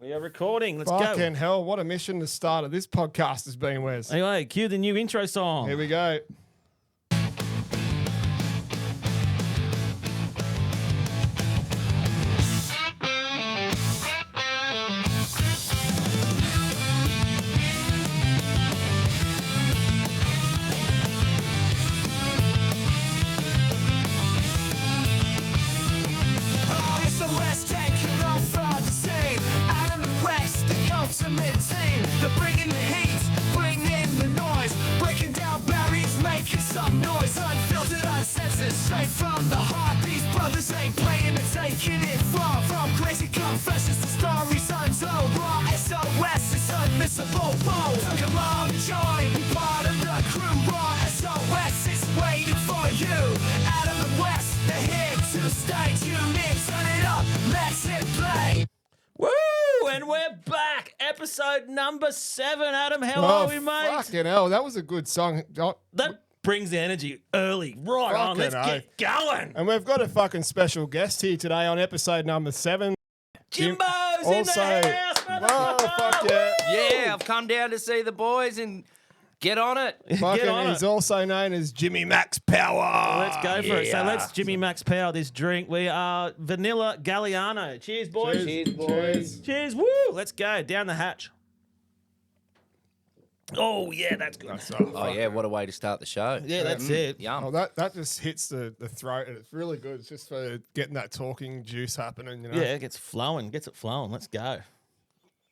We are recording. Let's go. Fucking hell, what a mission the start of this podcast has been, Wes. Anyway, cue the new intro song. Here we go. They're bringing the heat, bringing in the noise, breaking down barriers, making some noise, unfiltered, uncensored, straight from the heart. These brothers ain't playing and taking it far. From crazy confessions to stories untold. Raw SOS is unmissable. Bold. So come on, join, be part of the crew. Raw SOS is waiting for you. Adam and West, they're here to stay tuned in. Turn it up, let's hit play. Woo! And we're back. Episode number 7. Adam, how are we, mate? Fucking hell, that was a good song. That brings the energy early. Right on, let's get going. And we've got a fucking special guest here today on episode number 7. Jimbo's also, in the house. Whoa, fuck yeah. Yeah, I've come down to see the boys and get on it. Fucking, he's also known as Jimimax Power. Let's go for it. So Yeah. let's Jimimax Power this drink. We are Vanilla Galliano. Cheers, boys. Cheers, boys. Cheers. Woo! Let's go. Down the hatch. Oh, yeah, that's good. Oh, yeah, what a way to start the show. Yeah, that's it. Yum. Oh, that just hits the throat, and it's really good. It's just for getting that talking juice happening, you know. Yeah, it gets flowing. Gets it flowing. Let's go.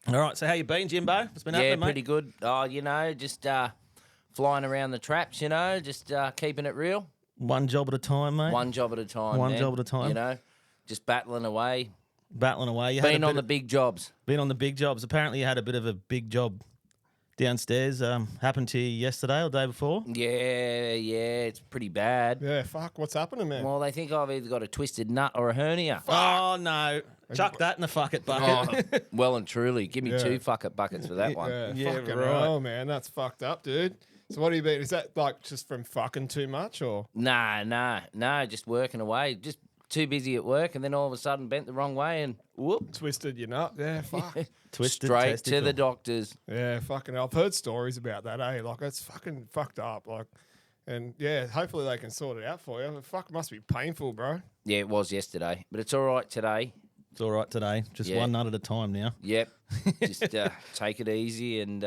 All right, so how you been, Jimbo? What's been Yeah, happening, mate? pretty good. Oh, just flying around the traps, just keeping it real. One job at a time, mate. One job at a time. One man. job at a time. Just battling away. Battling away. You Been on the big jobs. Been on the big jobs. Apparently, you had a bit of a big job downstairs. Happened to you yesterday or the day before? Yeah, it's pretty bad. Yeah, fuck, what's happening, man? Well, they think I've either got a twisted nut or a hernia. Oh, no. Chuck that in the fuck it bucket. Oh, well and truly. Give me Yeah. 2 fuck-it buckets for that one. Yeah, fucking right. hell, man. That's fucked up, dude. So what do you mean? Is that like just from fucking too much or? Nah, just working away. Just too busy at work, and then all of a sudden bent the wrong way and whoop. Twisted your nut? Yeah, fuck. Twisted Straight testicle. to the doctors. Yeah, fucking hell. I've heard stories about that, eh? Like, it's fucking fucked up. Like, and yeah, hopefully they can sort it out for you. But fuck, it must be painful, bro. Yeah, it was yesterday, but it's all right today. It's all right today. Just Yeah. one nut at a time now. Yep. Just take it easy and,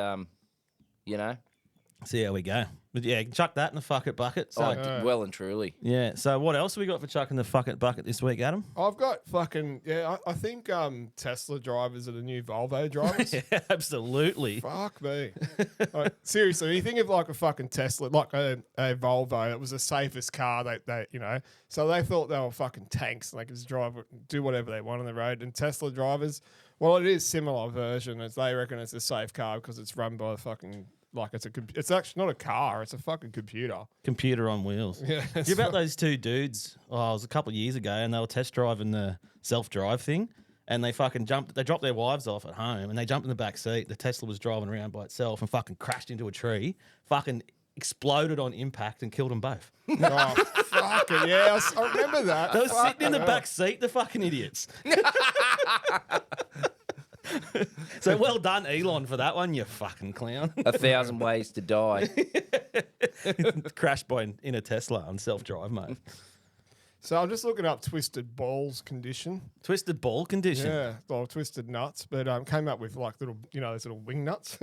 See how we go. But yeah, chuck that in the fuck it bucket. So, I did well and truly. yeah. So what else have we got for chucking the fuck it bucket this week, Adam? I've got fucking, I think Tesla drivers are the new Volvo drivers. Yeah, absolutely. Fuck me. Like, seriously, when you think of like a fucking Tesla, like a Volvo, it was the safest car they so they thought they were fucking tanks and they could just do whatever they want on the road. And Tesla drivers, well, it is similar version as they reckon it's a safe car because it's run by the fucking, like it's actually not a car, it's a fucking computer. Computer on wheels. Yeah. Do you about those two dudes? Oh, it was a couple of years ago, and they were test driving the self-drive thing, and they fucking jumped. They dropped their wives off at home, and they jumped in the back seat. The Tesla was driving around by itself and fucking crashed into a tree. Fucking exploded on impact and killed them both. Oh, fucking yeah, I remember that. They were sitting in the Fucking back seat, the fucking idiots. So well done, Elon, for that one, you fucking clown. 1,000 ways to die. Crashed in a Tesla on self-drive, mate. So I'm just looking up twisted balls condition. Twisted ball condition. Yeah, well, twisted nuts, but came up with like little, those little wing nuts.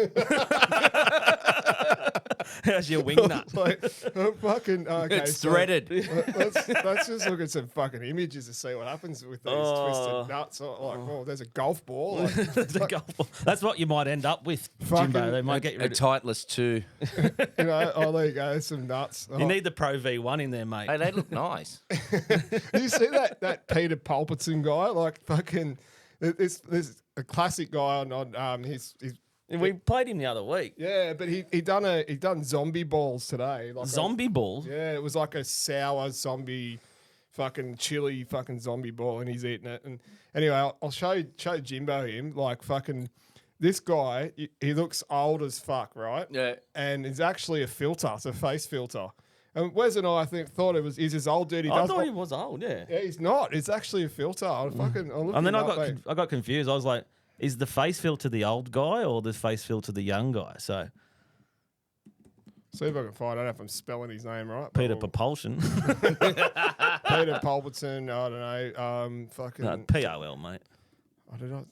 How's your wing nut? Like, fucking okay. It's so threaded. let's just look at some fucking images to see what happens with these twisted nuts. Oh, there's a golf ball. Like, There's a golf ball. That's what you might end up with, Fucking- Jimbo. They might get you A rid of. Titleist too. there you go, some nuts. Oh. You need the Pro V1 in there, mate. Hey, they look nice. You see that Peter Pulpitson guy? Like fucking, there's a classic guy on his. We played him the other week. Yeah, but he done zombie balls today. Like Zombie balls. Yeah, it was like a sour zombie, fucking chili fucking zombie ball, and he's eating it. And anyway, I'll show Jimbo him. Like fucking, this guy, he looks old as fuck, right? Yeah. And it's actually a filter. It's a face filter. And Wes and I thought he's his old dude. I thought he was old, yeah. Yeah, he's not. It's actually a filter. I'm looking And then him up, mate. I got confused. I was like, is the face filter the old guy or the face filter the young guy? So See if I can find. I don't know if I'm spelling his name right. Peter but Propulsion. Peter Pulverton. I don't know. Fucking. No, POL, mate. I don't know.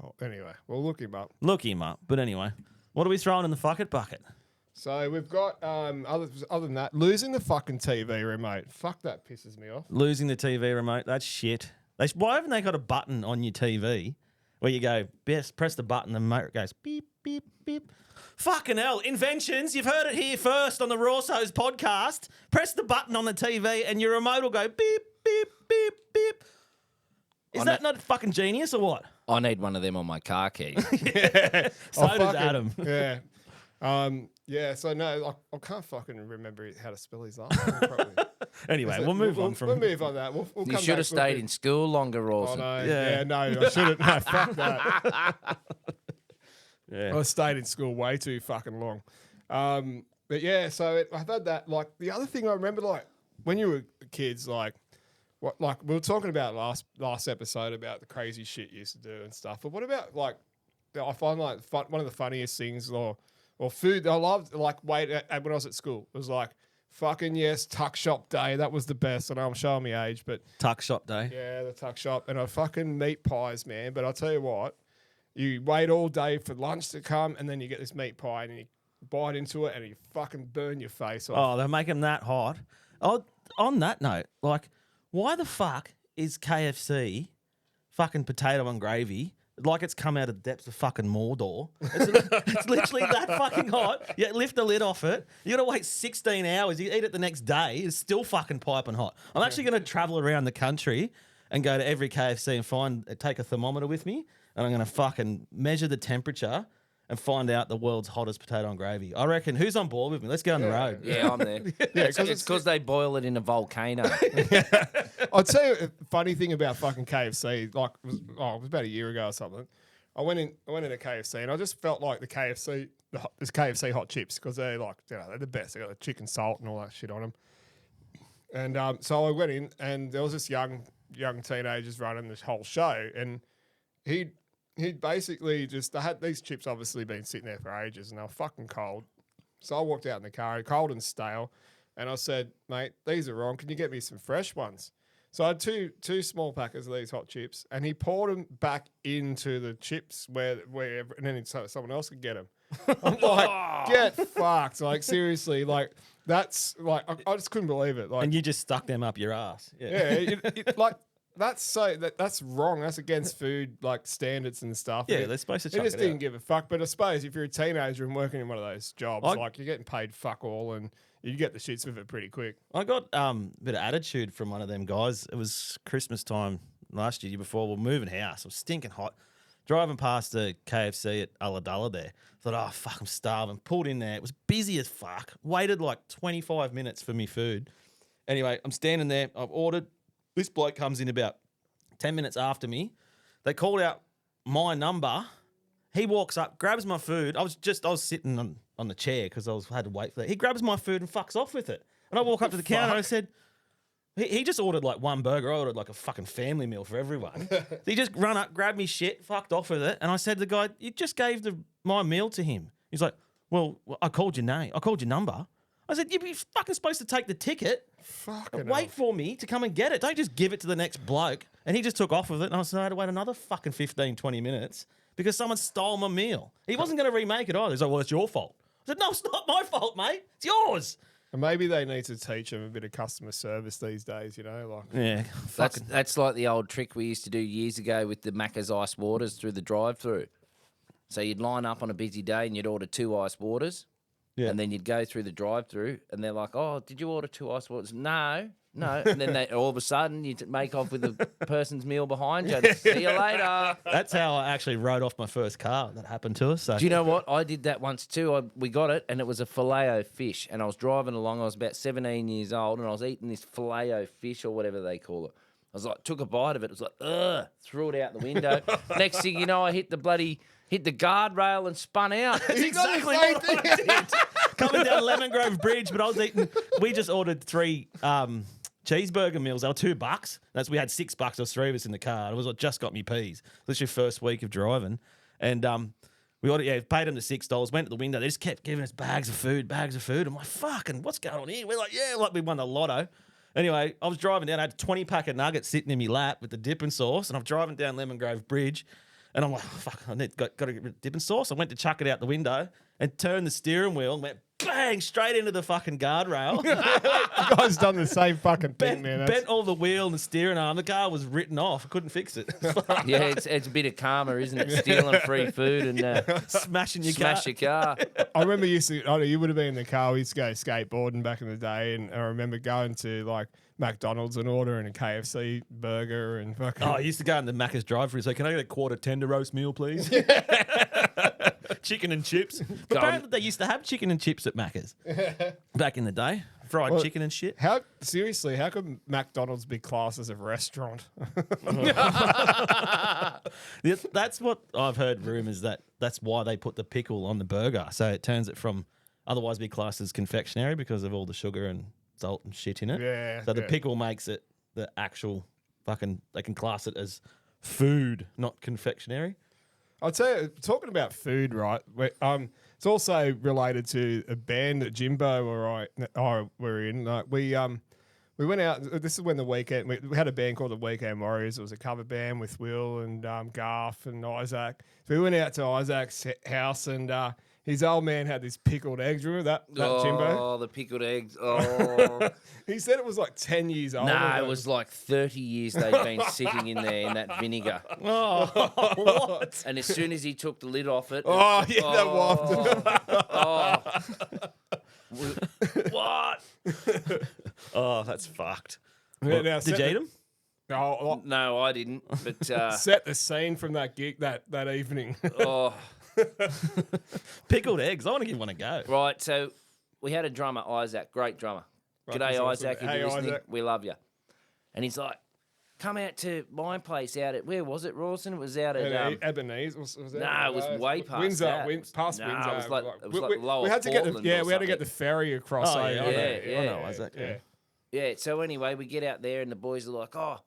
Oh, anyway, we'll look him up. Look him up. But anyway, what are we throwing in the fuck it bucket? So we've got other than that, losing the fucking TV remote. Fuck, that pisses me off. Losing the TV remote, that's shit. Why haven't they got a button on your TV where you go, press the button, the remote goes beep, beep, beep. Fucking hell, inventions, you've heard it here first on the Raw SOS podcast. Press the button on the TV and your remote will go beep, beep, beep, beep. Is that not fucking genius or what? I need one of them on my car keys. So does Adam. Yeah. Yeah, so no, I can't fucking remember how to spell his last name. Probably. Anyway, we'll move on from. We'll move on that. We'll You come should back have stayed with in school longer, Oh, Rawson. no. Yeah. Yeah, no, I shouldn't. No, fuck that. Yeah. I stayed in school way too fucking long. But yeah, so I've had that. Like, the other thing I remember, like, when you were kids, like we were talking about last episode about the crazy shit you used to do and stuff. But what about, like, I find, like, one of the funniest things or food I loved, like, when I was at school, it was like, fucking yes, tuck shop day. That was the best. I know I'm showing my age, but Tuck shop day. yeah, the tuck shop. And I fucking meat pies, man. But I'll tell you what, you wait all day for lunch to come, and then you get this meat pie, and you bite into it, and you fucking burn your face off. Oh, they make them that hot. Oh, on that note, like, why the fuck is KFC fucking potato and gravy like it's come out of the depths of fucking Mordor? It's literally that fucking hot. You lift the lid off it. You got to wait 16 hours. You eat it the next day. It's still fucking piping hot. I'm actually going to travel around the country and go to every KFC and take a thermometer with me, and I'm going to fucking measure the temperature and find out the world's hottest potato and gravy. I reckon, who's on board with me? Let's go on the road. Yeah, I'm there. It's because they boil it in a volcano. I'll tell you a funny thing about fucking KFC. Like, it was about a year ago or something. I went into KFC, and I just felt like there's KFC hot chips, because they're like, they're the best. They got the chicken salt and all that shit on them. And so I went in, and there was this young teenagers running this whole show, and he'd basically they had these chips obviously been sitting there for ages, and they were fucking cold. So I walked out in the car, cold and stale, and I said, mate, these are wrong. Can you get me some fresh ones? So I had two small packets of these hot chips, and he poured them back into the chips wherever, and then so someone else could get them. I'm like, get fucked. Like, seriously, like, that's, like, I just couldn't believe it. Like, And you just stuck them up your ass. yeah, like, that's wrong. That's against food, like, standards and stuff. Yeah, And they're supposed to he chuck just it didn't out. give a fuck. But I suppose if you're a teenager and working in one of those jobs, like, you're getting paid fuck all, and you get the shits with it pretty quick. I got a bit of attitude from one of them guys. It was Christmas time last year before we were moving house. It was stinking hot. Driving past the KFC at Ulladulla there. Thought, oh, fuck, I'm starving. Pulled in there. It was busy as fuck. Waited like 25 minutes for me food. Anyway, I'm standing there. I've ordered. This bloke comes in about 10 minutes after me. They called out my number. He walks up, grabs my food. I was sitting on the chair because I had to wait for that. He grabs my food and fucks off with it. And I walk up to the counter and I said, he just ordered like one burger. I ordered like a fucking family meal for everyone. He just run up, grabbed me shit, fucked off with it. And I said to the guy, you just gave my meal to him. He's like, well, I called your name. I called your number. I said, you're fucking supposed to take the ticket. Wait for me to come and get it. Don't just give it to the next bloke. And he just took off with it. And I said, I had to wait another fucking 15, 20 minutes because someone stole my meal. He wasn't going to remake it either. He's like, well, it's your fault. I said, no, it's not my fault, mate. It's yours. And maybe they need to teach them a bit of customer service these days, like. Yeah. That's like the old trick we used to do years ago with the Macca's ice waters through the drive-through. So you'd line up on a busy day and you'd order 2 ice waters. Yeah. And then you'd go through the drive-through and they're like, oh, did you order 2 ice waters? No. And then all of a sudden you make off with the person's meal behind you. See you later. That's how I actually rode off my first car. That happened to us. So. Do you know what? I did that once too. We got it and it was a filet-o fish. And I was driving along. I was about 17 years old and I was eating this filet-o fish or whatever they call it. I was like, took a bite of it. It was like, ugh, threw it out the window. Next thing you know, I hit the guardrail and spun out. That's exactly what I did. Coming down Lemon Grove Bridge, but we just ordered 3 cheeseburger meals. They were $2. We had $6. There was 3 of us in the car. It was like, just got me peas. That's your first week of driving. And we paid them the $6, went to the window. They just kept giving us bags of food. I'm like, fucking, what's going on here? We're like, yeah, like we won the lotto. Anyway, I was driving down. I had a 20-pack of nuggets sitting in my lap with the dipping sauce, and I'm driving down Lemon Grove Bridge, and I'm like, fuck, got to get rid of dipping sauce. I went to chuck it out the window and turned the steering wheel and went bang straight into the fucking guardrail. You guys done the same fucking thing, man. Bent all the wheel and the steering arm. The car was written off. I couldn't fix it. Yeah, it's a bit of karma, isn't it? Stealing free food and Smashing your smash car. your car. I remember you would have been in the car. We used to go skateboarding back in the day, and I remember going to like McDonald's and ordering a KFC burger and fucking. Oh, I used to go in the Macca's drive-thru. So, can I get a quarter tender roast meal, please? Chicken and chips. But apparently they used to have chicken and chips at Macca's back in the day. Fried chicken and shit. How could McDonald's be classed as a restaurant? That's what I've heard rumours that's why they put the pickle on the burger. So it turns it from otherwise be classed as confectionery because of all the sugar and salt and shit in it. Yeah. So the pickle makes it the actual fucking, they can class it as food, not confectionery. I'll tell you, talking about food, right? It's also related to a band that Jimbo were in. Like we went out. This is when the weekend we had a band called the Weekend Warriors. It was a cover band with Will and Garth and Isaac. So we went out to Isaac's house and his old man had this pickled eggs. Remember that Jimbo? Oh, the pickled eggs. Oh. He said it was like 10 years old. No, it was like 30 years they'd been sitting in there in that vinegar. Oh, what? And as soon as he took the lid off it. Oh, yeah, that wafted. What? Oh, that's fucked. Yeah, now Did you eat them? Oh, No, I didn't. But set the scene from that gig that evening. oh, Pickled eggs. I want to give one a go. right. So we had a drummer, Isaac, great drummer. Right, G'day, that's Isaac. awesome. If Hey, you're listening, Isaac. we love you. And he's like, come out to my place out at, where was it, Rawson? It was out at... Ebenezer was that? No, it was way past Windsor, that. past No, Windsor. it was like we lower had to get Portland we or had to get the something. ferry across. Oh, over. yeah, I know Isaac. Yeah. Yeah, so anyway, we get out there and the boys are like, oh,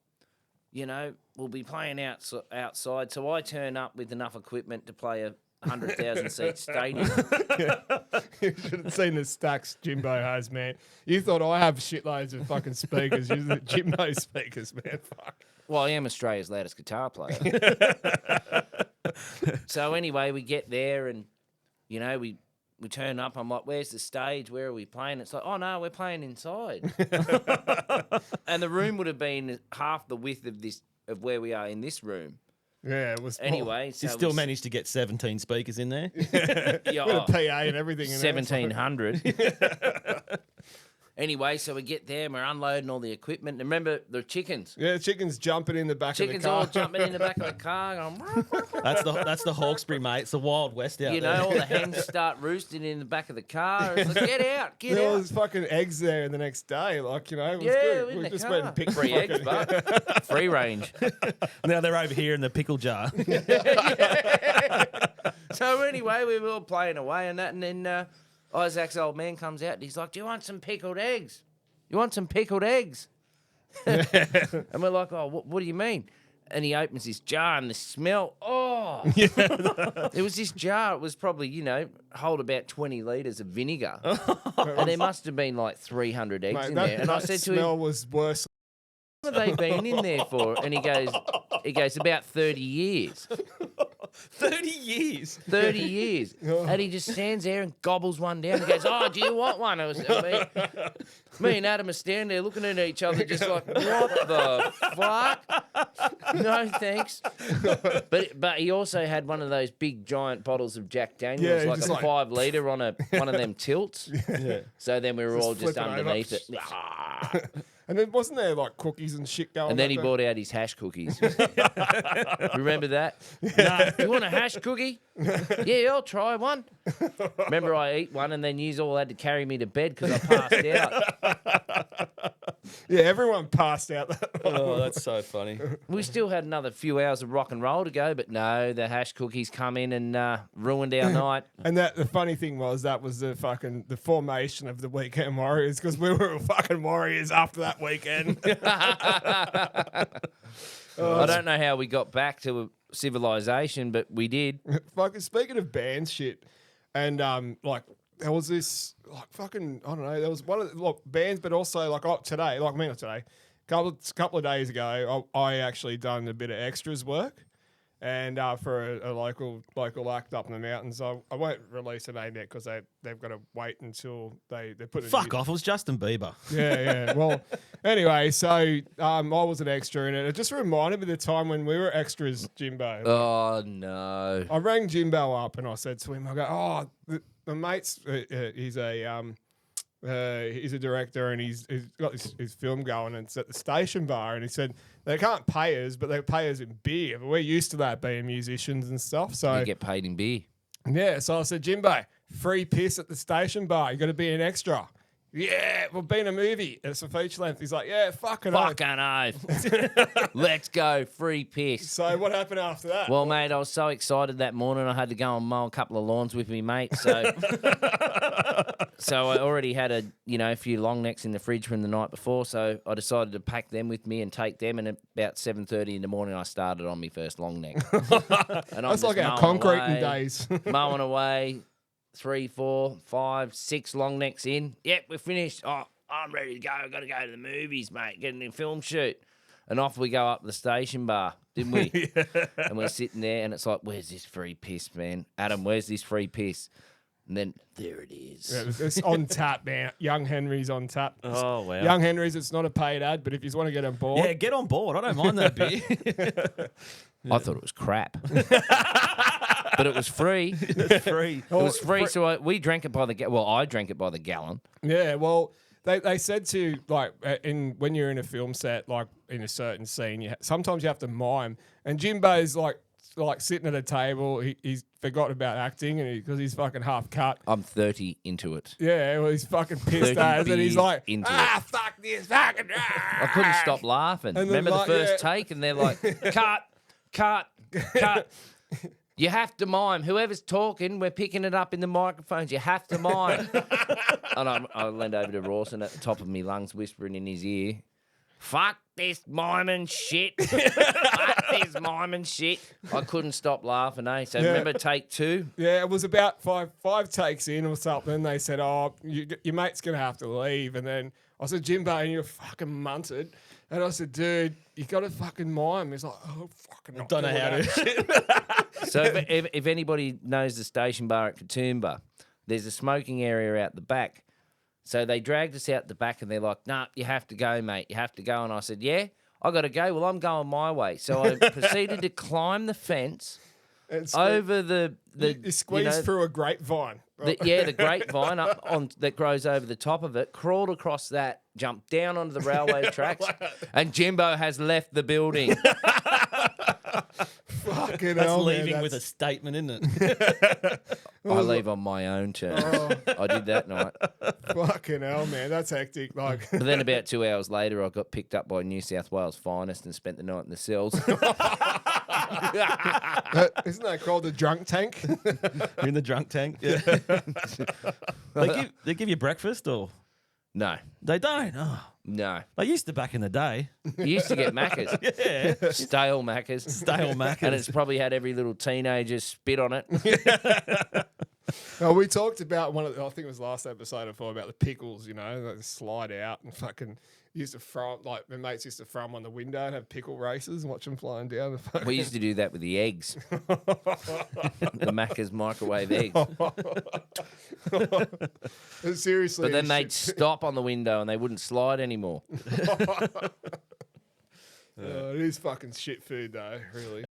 you know, we'll be playing outside. So I turn up with enough equipment to play a 100,000-seat stadium. You should have seen the stacks Jimbo has, man. You thought I have shitloads of fucking speakers. You're the Jimbo speakers, man. Fuck. Well, I am Australia's loudest guitar player. So anyway, we get there and, you know, we turn up. I'm like, where's the stage? Where are we playing? It's like, oh, no, we're playing inside. And the room would have been half the width of where we are in this room. Yeah, it was. Anyway, so You still managed to get 17 speakers in there. yeah, with a PA and everything. In there. 1,700. Anyway, so we get there and we're unloading all the equipment. And remember the chickens. Yeah, chickens jumping in the back Chickens of the car. all jumping in the back of the car. Going, That's the Hawkesbury, mate. It's the Wild West out you there. know, all the hens start roosting in the back of the car. It's like, get out, get There out. was fucking eggs there the next day. Like, you know, it was Yeah, good. in We the just car. went and picked Free eggs, but free range. Now they're over here in the pickle jar. So anyway, we were all playing away and that, and then Isaac's old man comes out and he's like, do you want some pickled eggs? You want some pickled eggs? And we're like, oh, what do you mean? And he opens this jar and the smell, oh. It was this jar. It was probably, you know, hold about 20 litres of vinegar. And there must have been like 300 eggs Mate, in that, there. And I that said to smell him, was worse. what have they been in there for? And he goes, about 30 years. 30 years. 30 years. And he just stands there and gobbles one down and goes, oh, do you want one? Me and Adam are standing there looking at each other just like, what the fuck? No, thanks. But he also had one of those big giant bottles of Jack Daniels, Yeah, like just a like- 5 litre on one of them tilts. Yeah. So then we were all just flipping over. underneath it. And then wasn't there like cookies and shit going on? And then he back brought out his hash cookies. Remember that? No. You want a hash cookie? Yeah, I'll try one. Remember I eat one and then you all had to carry me to bed because I passed out. Yeah, everyone passed out that night. Oh, that's so funny. We still had another few hours of rock and roll to go, but no, the hash cookies come in and ruined our night. And the funny thing was that was the formation of the Weekend Warriors because we were fucking Warriors after that weekend. I don't know how we got back to civilization, but we did. Fucking speaking of band shit, and like there was this like fucking I don't know. There was one of the bands, but also like today, like me not today, couple of days ago, I actually done a bit of extras work, and for a local act up in the mountains. I won't release a name yet because they've got to wait until they put it. Fuck off! It was Justin Bieber. Yeah. Well, anyway, so I was an extra in it. It just reminded me of the time when we were extras, Jimbo. Oh, no. I rang Jimbo up and I said to him, I go, the mate's he's a director and he's got his film going and it's at the station bar and he said they can't pay us, but they pay us in beer. But we're used to that being musicians and stuff. So You get paid in beer. yeah, so I said, Jimbo, free piss at the station bar. You got to be an extra. Yeah, we'll be in a movie. It's a feature length. He's like, yeah, fucking oath. Fucking oath. Let's go. Free piss. So what happened after that? Well, mate, I was so excited that morning. I had to go and mow a couple of lawns with me, mate. So, so I already had a few long necks in the fridge from the night before. So I decided to pack them with me and take them. And at about 7:30 in the morning, I started on my first long neck. And that's like our concreting days. Mowing away. 3, 4, 5, 6 long necks in. Yep, we're finished. Oh, I'm ready to go. I've got to go to the movies, mate. Get a film shoot. And off we go up the station bar, didn't we? Yeah. And we're sitting there and it's like, where's this free piss, man? Adam, where's this free piss? And then there it is. Yeah, it's on tap, man. Young Henry's on tap. Oh, wow. Young Henry's, it's not a paid ad, but if you just want to get on board. Yeah, get on board. I don't mind that beer. I thought it was crap. But it was free. It's free. It was free, so we drank it by the gallon. Well, I drank it by the gallon. Yeah, well, they said to, like, when you're in a film set, like, in a certain scene, sometimes you have to mime. And Jimbo's, like sitting at a table, he's forgotten about acting because he's fucking half cut. I'm 30 into it. Yeah, well, he's fucking pissed as, and he's like, fuck this, fucking. I couldn't stop laughing. And Remember like, the first take? And they're like, cut. You have to mime. Whoever's talking, we're picking it up in the microphones. You have to mime. And I leaned over to Rawson at the top of my lungs, whispering in his ear, fuck this miming shit. Fuck this miming shit. I couldn't stop laughing, eh? So remember take 2? Yeah, it was about five takes in or something. They said, your mate's going to have to leave. And then I said, Jimbo, and you're fucking munted. And I said, dude, you got to fucking mime. He's like, fucking not Don't know how to. So if anybody knows the station bar at Katoomba, there's a smoking area out the back. So they dragged us out the back and they're like, nah, you have to go, mate. You have to go. And I said, yeah, I got to go. Well, I'm going my way. So I proceeded to climb the fence over the you squeezed through a grapevine. The grapevine that grows over the top of it, crawled across that, jumped down onto the railway tracks, and Jimbo has left the building. Fucking That's hell, leaving man, with a statement, isn't it? I leave on my own terms. I did that night. Fucking hell, man. That's hectic. Like, But then about 2 hours later, I got picked up by New South Wales Finest and spent the night in the cells. isn't that called the drunk tank? You're in the drunk tank. Yeah. they give you breakfast or No. they don't? Oh, No. they used to back in the day. You used to get Maccas. Yeah. Stale Maccas. Stale Maccas. And it's probably had every little teenager spit on it. Well, we talked about I think it was last episode or 4 about the pickles, like they slide out and fucking used to throw them, like my mates used to throw them on the window and have pickle races and watch them flying down. We used to do that with the eggs. The Macca's microwave eggs. Seriously. But then they'd stop on the window and they wouldn't slide anymore. It is fucking shit food though, really.